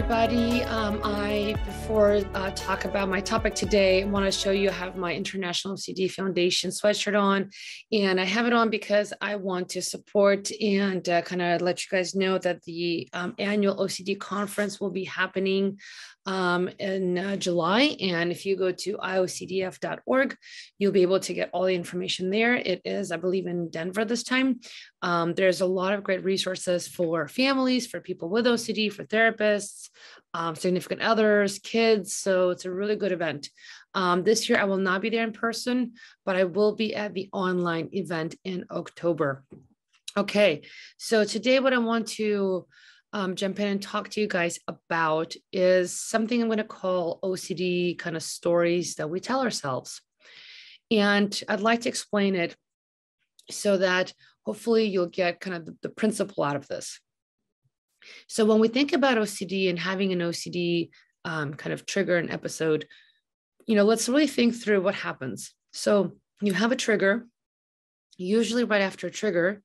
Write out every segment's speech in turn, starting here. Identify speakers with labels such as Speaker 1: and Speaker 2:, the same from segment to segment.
Speaker 1: everybody. Before talk about my topic today, I want to show you I have my International OCD Foundation sweatshirt on, and I have it on because I want to support and kind of let you guys know that the annual OCD conference will be happening in July. And if you go to iocdf.org, you'll be able to get all the information there. It is, I believe, in Denver this time. There's a lot of great resources for families, for people with OCD, for therapists, significant others, kids. So it's a really good event. This year, I will not be there in person, but I will be at the online event in October. Okay, so today what I want to jump in and talk to you guys about is something I'm going to call OCD kind of stories that we tell ourselves. And I'd like to explain it so that hopefully you'll get kind of the principle out of this. So when we think about OCD and having an OCD kind of trigger an episode, let's really think through what happens. So you have a trigger, usually right after a trigger,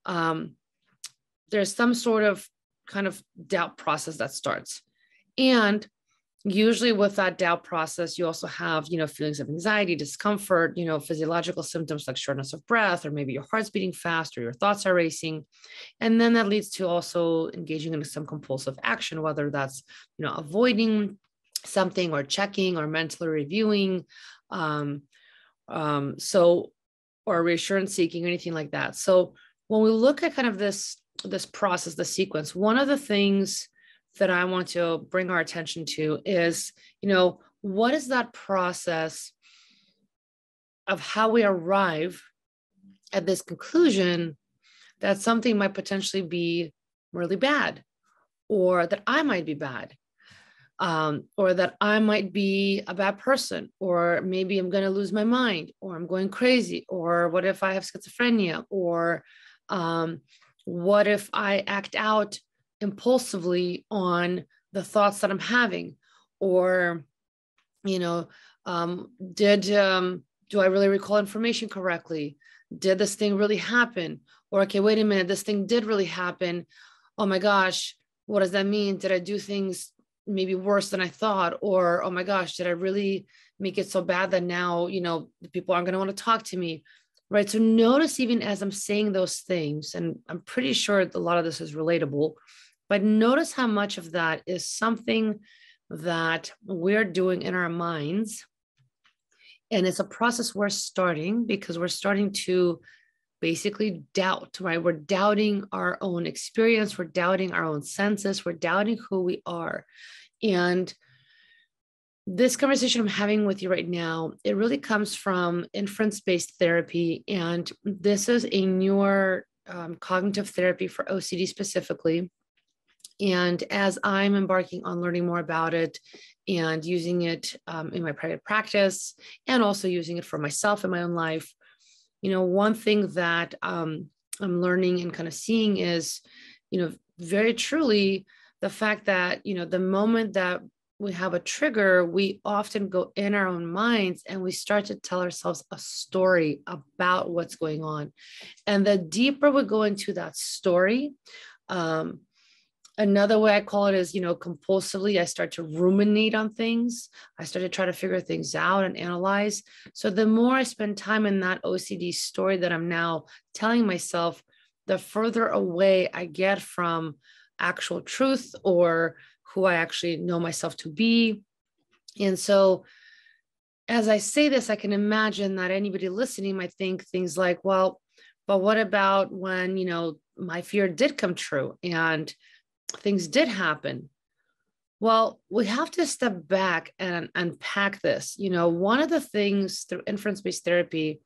Speaker 1: there's some sort of kind of doubt process that starts. And usually with that doubt process, you also have, feelings of anxiety, discomfort, physiological symptoms like shortness of breath, or maybe your heart's beating fast or your thoughts are racing. And then that leads to also engaging in some compulsive action, whether that's, avoiding something or checking or mentally reviewing, or reassurance seeking, or anything like that. So when we look at kind of this process, the sequence, one of the things that I want to bring our attention to is, what is that process of how we arrive at this conclusion that something might potentially be really bad, or that I might be bad, or that I might be a bad person, or maybe I'm going to lose my mind, or I'm going crazy, or what if I have schizophrenia, or what if I act out impulsively on the thoughts that I'm having, or, do I really recall information correctly? Did this thing really happen? Or, okay, wait a minute, this thing did really happen. Oh my gosh, what does that mean? Did I do things maybe worse than I thought? Or, oh my gosh, did I really make it so bad that now, the people aren't going to want to talk to me? Right. So notice, even as I'm saying those things, and I'm pretty sure a lot of this is relatable, but notice how much of that is something that we're doing in our minds. And it's a process we're starting because we're starting to basically doubt, right? We're doubting our own experience. We're doubting our own senses. We're doubting who we are. And this conversation I'm having with you right now, it really comes from inference-based therapy. And this is a newer cognitive therapy for OCD specifically. And as I'm embarking on learning more about it and using it in my private practice, and also using it for myself in my own life, one thing that I'm learning and kind of seeing is, very truly the fact that, the moment that we have a trigger, we often go in our own minds and we start to tell ourselves a story about what's going on. And the deeper we go into that story, another way I call it is, compulsively, I start to ruminate on things. I start to try to figure things out and analyze. So the more I spend time in that OCD story that I'm now telling myself, the further away I get from actual truth or who I actually know myself to be. And so as I say this, I can imagine that anybody listening might think things like, well, but what about when, my fear did come true and things did happen? Well, we have to step back and unpack this. One of the things through inference-based therapy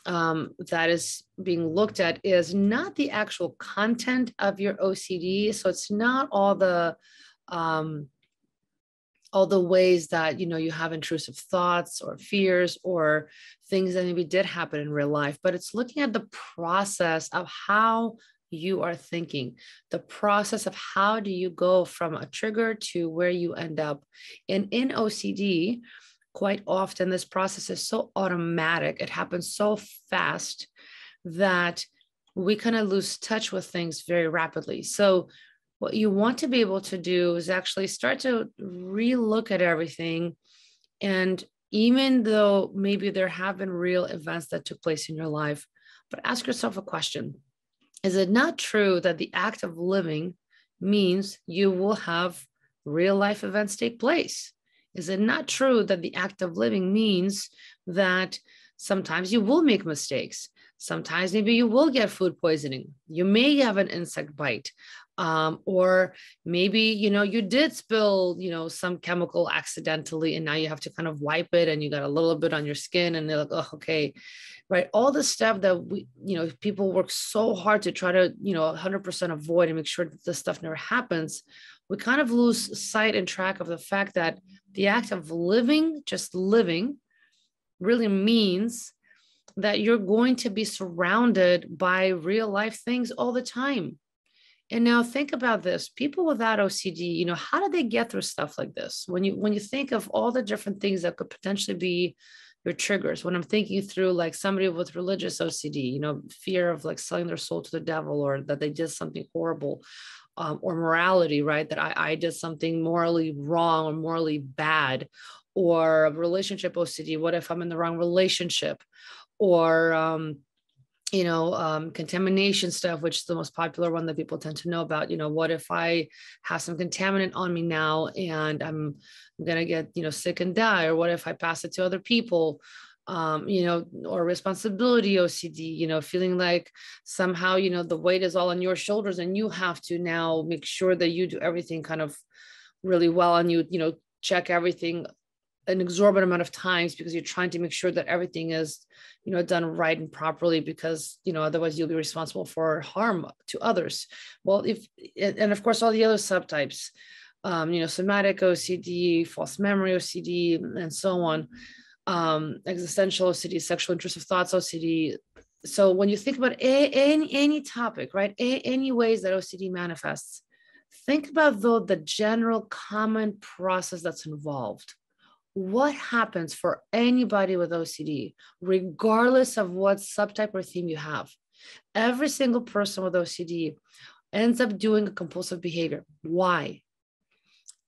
Speaker 1: that is being looked at is not the actual content of your OCD. So it's not all the ways that, you have intrusive thoughts or fears or things that maybe did happen in real life, but it's looking at the process of how you are thinking, the process of how do you go from a trigger to where you end up. And in OCD, quite often this process is so automatic, it happens so fast that we kind of lose touch with things very rapidly. So what you want to be able to do is actually start to relook at everything. And even though maybe there have been real events that took place in your life, but ask yourself a question. Is it not true that the act of living means you will have real life events take place? Is it not true that the act of living means that sometimes you will make mistakes? Sometimes maybe you will get food poisoning. You may have an insect bite. Or maybe, you did spill, some chemical accidentally, and now you have to kind of wipe it and you got a little bit on your skin and they're like, oh, okay. Right. All the stuff that people work so hard to try to, 100% avoid and make sure that this stuff never happens. We kind of lose sight and track of the fact that the act of living, just living, really means that you're going to be surrounded by real life things all the time. And now think about this. People without OCD, how do they get through stuff like this? When you think of all the different things that could potentially be your triggers, when I'm thinking through like somebody with religious OCD, fear of like selling their soul to the devil, or that they did something horrible, or morality, right? That I did something morally wrong or morally bad, or relationship OCD. What if I'm in the wrong relationship? Or, contamination stuff, which is the most popular one that people tend to know about. What if I have some contaminant on me now and I'm going to get, sick and die? Or what if I pass it to other people? Or responsibility OCD, feeling like somehow, the weight is all on your shoulders and you have to now make sure that you do everything kind of really well, and you check everything an exorbitant amount of times because you're trying to make sure that everything is, done right and properly, because, otherwise you'll be responsible for harm to others. Well, and of course, all the other subtypes, somatic OCD, false memory OCD, and so on, existential OCD, sexual intrusive thoughts OCD. So when you think about any topic, right, any ways that OCD manifests, think about though the general common process that's involved. What happens for anybody with OCD, regardless of what subtype or theme you have? Every single person with OCD ends up doing a compulsive behavior. Why?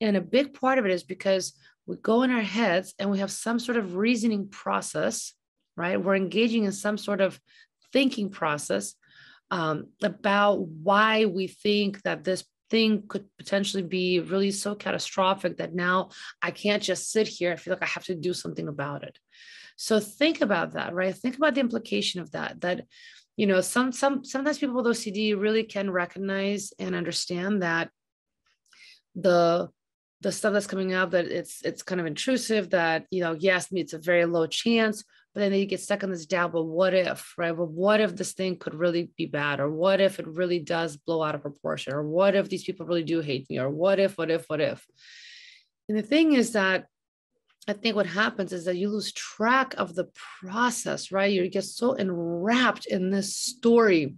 Speaker 1: And a big part of it is because we go in our heads and we have some sort of reasoning process, right? We're engaging in some sort of thinking process about why we think that this thing could potentially be really so catastrophic that now I can't just sit here. I feel like I have to do something about it. So think about that, right? Think about the implication of that, sometimes people with OCD really can recognize and understand that the stuff that's coming up, that it's kind of intrusive, that, yes, it's a very low chance, but then they get stuck in this doubt, but what if, right? But what if this thing could really be bad? Or what if it really does blow out of proportion? Or what if these people really do hate me? Or what if? And the thing is that I think what happens is that you lose track of the process, right? You get so enwrapped in this story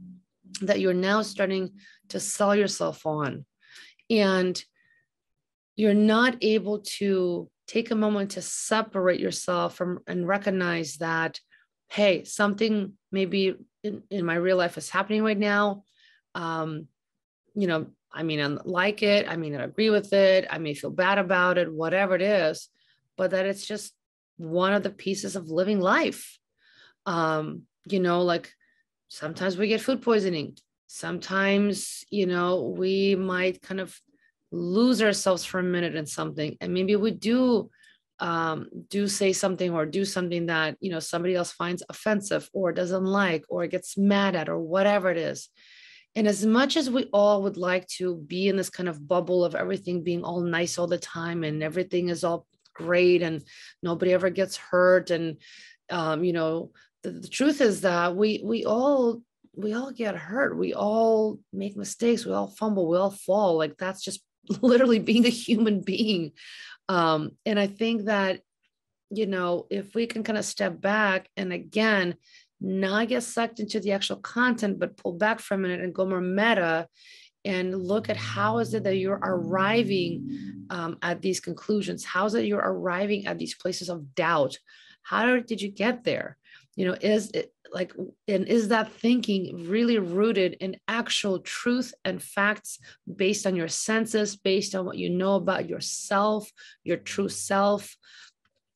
Speaker 1: that you're now starting to sell yourself on. And you're not able to take a moment to separate yourself from and recognize that, hey, something maybe in my real life is happening right now. I may not like it. I may not agree with it. I may feel bad about it, whatever it is, but that it's just one of the pieces of living life. Like sometimes we get food poisoning. Sometimes, we might kind of lose ourselves for a minute in something, and maybe we do say something or do something that somebody else finds offensive or doesn't like or gets mad at or whatever it is. And as much as we all would like to be in this kind of bubble of everything being all nice all the time and everything is all great and nobody ever gets hurt, and the truth is that we all get hurt, we all make mistakes, we all fumble, we all fall. Like that's just literally being a human being. And I think that, if we can kind of step back and again, not get sucked into the actual content, but pull back for a minute and go more meta and look at how is it that you're arriving at these conclusions? How is it you're arriving at these places of doubt? How did you get there? Is it like, and is that thinking really rooted in actual truth and facts based on your senses, based on what you know about yourself, your true self?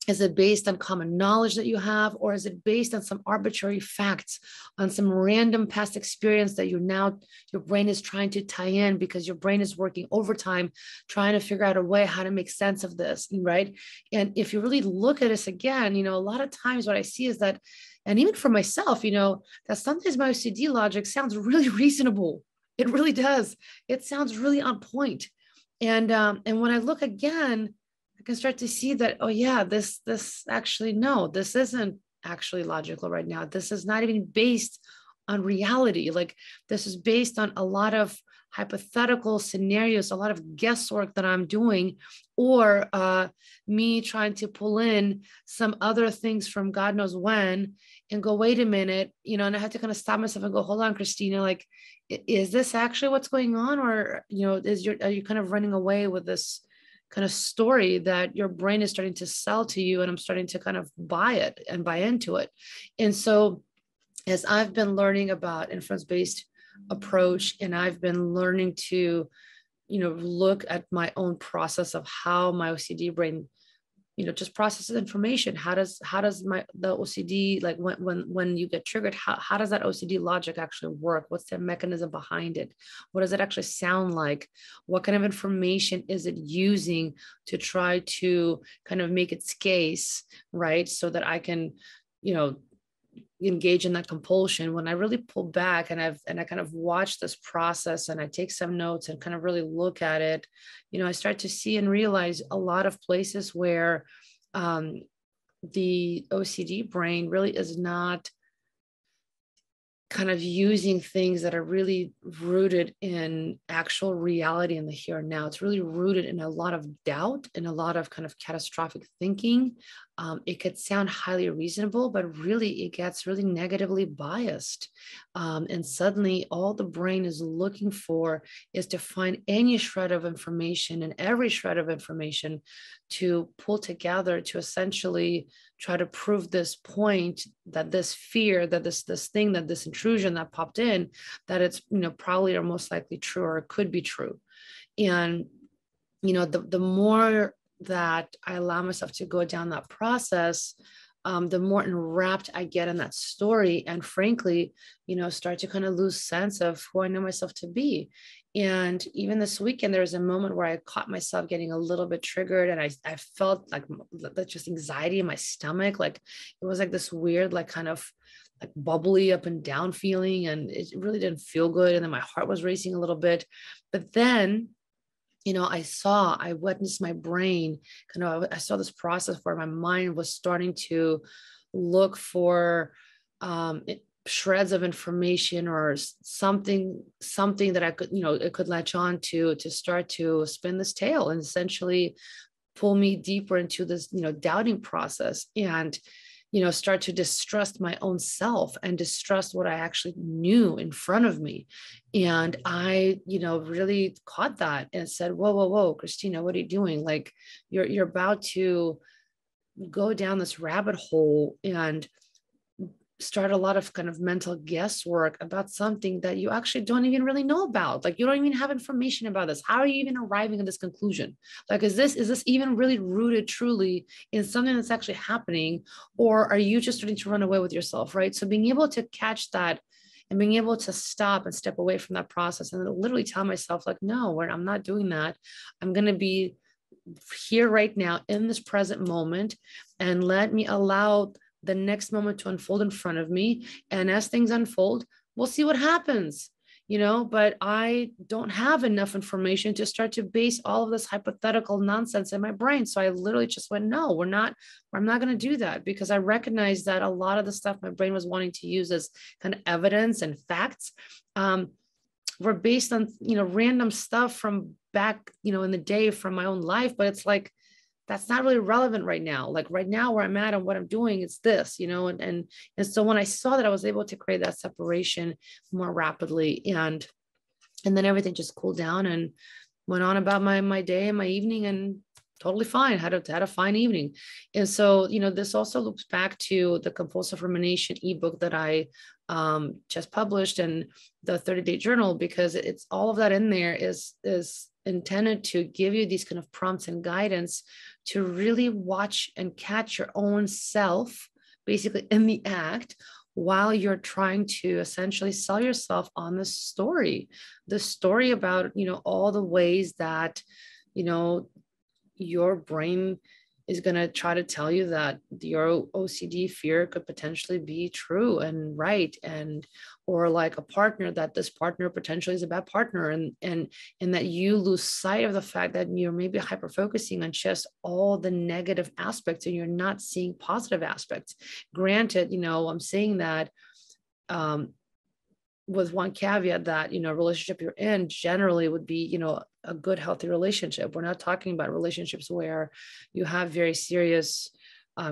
Speaker 1: Is it based on common knowledge that you have, or is it based on some arbitrary facts, on some random past experience that your brain is trying to tie in because your brain is working overtime, trying to figure out a way how to make sense of this, right? And if you really look at this again, a lot of times what I see is that, and even for myself, that sometimes my OCD logic sounds really reasonable. It really does. It sounds really on point. And when I look again, I can start to see that, oh yeah, this actually, no, this isn't actually logical right now. This is not even based on reality. Like, this is based on a lot of hypothetical scenarios, a lot of guesswork that I'm doing, or me trying to pull in some other things from God knows when and go, wait a minute, and I had to kind of stop myself and go, hold on, Christina, like, is this actually what's going on? Or, are you kind of running away with this kind of story that your brain is starting to sell to you, and I'm starting to kind of buy it and buy into it? And so as I've been learning about influence-based approach, and I've been learning to, look at my own process of how my OCD brain, just processes information. How does the OCD, like when you get triggered, how does that OCD logic actually work? What's the mechanism behind it? What does it actually sound like? What kind of information is it using to try to kind of make its case, right? So that I can, engage in that compulsion. When I really pull back and I kind of watch this process, and I take some notes and kind of really look at it, I start to see and realize a lot of places where the OCD brain really is not kind of using things that are really rooted in actual reality in the here and now. It's really rooted in a lot of doubt and a lot of kind of catastrophic thinking. It could sound highly reasonable, but really it gets really negatively biased. And suddenly all the brain is looking for is to find any shred of information and every shred of information to pull together to essentially try to prove this point, that this fear, that this thing, that this intrusion that popped in, that it's, probably or most likely true, or it could be true. And, the more that I allow myself to go down that process, the more enwrapped I get in that story, and frankly, start to kind of lose sense of who I know myself to be. And even this weekend, there was a moment where I caught myself getting a little bit triggered, and I felt like just anxiety in my stomach. Like, it was like this weird, like kind of like bubbly up and down feeling, and it really didn't feel good. And then my heart was racing a little bit. But then, I witnessed my brain I saw this process where my mind was starting to look for shreds of information or something that I could, it could latch on to start to spin this tail and essentially pull me deeper into this, doubting process, and start to distrust my own self and distrust what I actually knew in front of me. And I, really caught that and said, whoa, Christina, what are you doing? Like, you're about to go down this rabbit hole and start a lot of kind of mental guesswork about something that you actually don't even really know about. Like, you don't even have information about this. How are you even arriving at this conclusion? Like, is this even really rooted truly in something that's actually happening? Or are you just starting to run away with yourself, right? So being able to catch that and being able to stop and step away from that process and literally tell myself, like, no, I'm not doing that. I'm going to be here right now in this present moment, and let me allow the next moment to unfold in front of me. And as things unfold, we'll see what happens, but I don't have enough information to start to base all of this hypothetical nonsense in my brain. So I literally just went, no, I'm not going to do that, because I recognize that a lot of the stuff my brain was wanting to use as kind of evidence and facts were based on, random stuff from back, in the day from my own life. But it's like, that's not really relevant right now. Like, right now where I'm at and what I'm doing, it's this, and so when I saw that, I was able to create that separation more rapidly, and then everything just cooled down and went on about my day and my evening, and totally fine, had a fine evening. And so, this also loops back to the compulsive rumination ebook that I just published, and the 30-day journal, because it's all of that in there is intended to give you these kind of prompts and guidance to really watch and catch your own self basically in the act, while you're trying to essentially sell yourself on the story about, all the ways that, you know, your brain is going to try to tell you that your OCD fear could potentially be true and right. And, or like a partner, that this partner potentially is a bad partner. And that you lose sight of the fact that you're maybe hyper focusing on just all the negative aspects and you're not seeing positive aspects. Granted, I'm saying that, with one caveat that, relationship you're in generally would be, a good, healthy relationship. We're not talking about relationships where you have very serious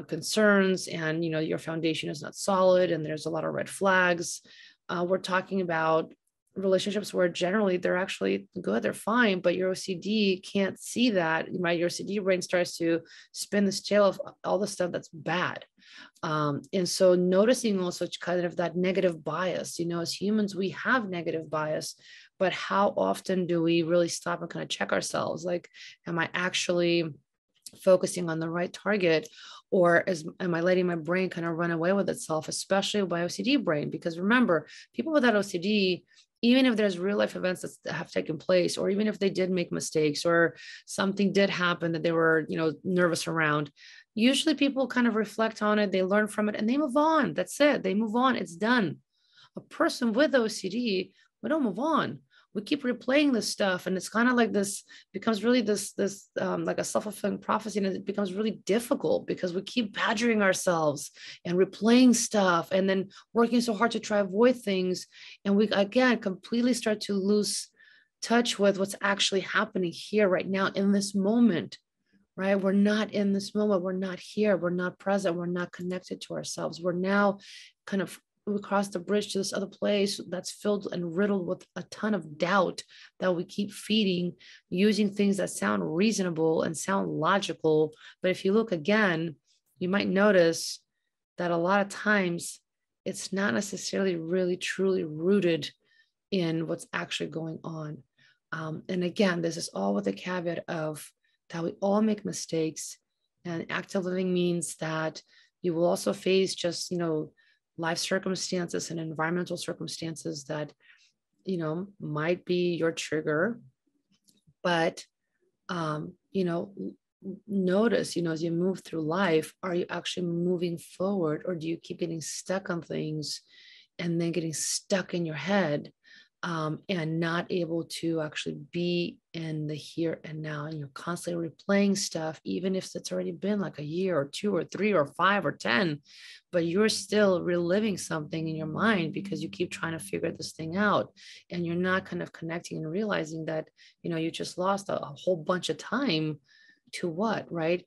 Speaker 1: concerns and, your foundation is not solid and there's a lot of red flags. We're talking about relationships where generally they're actually good, they're fine, but your OCD can't see that, right? Your OCD brain starts to spin this tale of all the stuff that's bad. And so noticing also kind of that negative bias, as humans, we have negative bias, but how often do we really stop and kind of check ourselves? Like, am I actually focusing on the right target? Or am I letting my brain kind of run away with itself, especially my OCD brain? Because remember, people with that OCD, even if there's real life events that have taken place, or even if they did make mistakes or something did happen that they were, nervous around, usually people kind of reflect on it, they learn from it, and they move on. That's it. They move on. It's done. A person with OCD, we don't move on. We keep replaying this stuff, and it's kind of like this becomes really this like a self-fulfilling prophecy, and it becomes really difficult because we keep badgering ourselves and replaying stuff, and then working so hard to try avoid things, and we again completely start to lose touch with what's actually happening here right now in this moment. Right? We're not in this moment. We're not here. We're not present. We're not connected to ourselves. We're now kind of, we cross the bridge to this other place that's filled and riddled with a ton of doubt that we keep feeding, using things that sound reasonable and sound logical. But if you look again, you might notice that a lot of times it's not necessarily really truly rooted in what's actually going on. And again, this is all with the caveat of that we all make mistakes, and active living means that you will also face just, life circumstances and environmental circumstances that, might be your trigger. But, notice, as you move through life, are you actually moving forward, or do you keep getting stuck on things and then getting stuck in your head? And not able to actually be in the here and now. And you're constantly replaying stuff, even if it's already been like a year or 2 or 3 or 5 or 10, but you're still reliving something in your mind because you keep trying to figure this thing out. And you're not kind of connecting and realizing that, you just lost a whole bunch of time to what, right?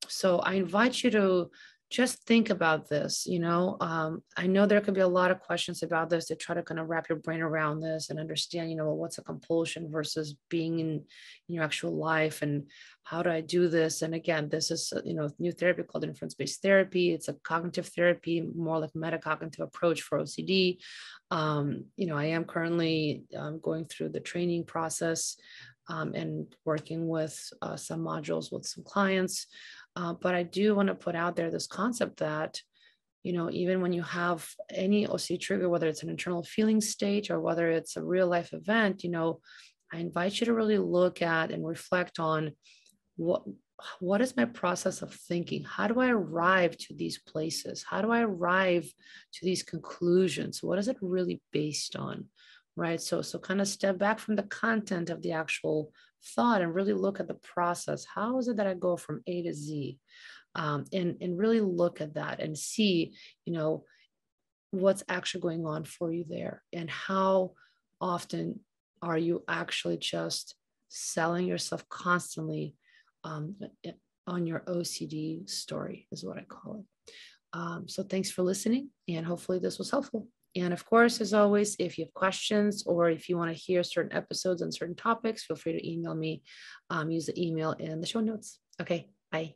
Speaker 1: So I invite you to just think about this. I know there could be a lot of questions about this to try to kind of wrap your brain around this and understand, what's a compulsion versus being in your actual life, and how do I do this? And again, this is, new therapy called inference-based therapy. It's a cognitive therapy, more like metacognitive approach for OCD. I am currently going through the training process and working with some modules with some clients. But I do want to put out there this concept that, even when you have any OCD trigger, whether it's an internal feeling state or whether it's a real life event, I invite you to really look at and reflect on what is my process of thinking? How do I arrive to these places? How do I arrive to these conclusions? What is it really based on? Right. So kind of step back from the content of the actual thought and really look at the process. How is it that I go from A to Z? And really look at that and see, what's actually going on for you there, and how often are you actually just selling yourself constantly on your OCD story, is what I call it. So thanks for listening, and hopefully this was helpful. And of course, as always, if you have questions or if you want to hear certain episodes on certain topics, feel free to email me. Use the email in the show notes. Okay, bye.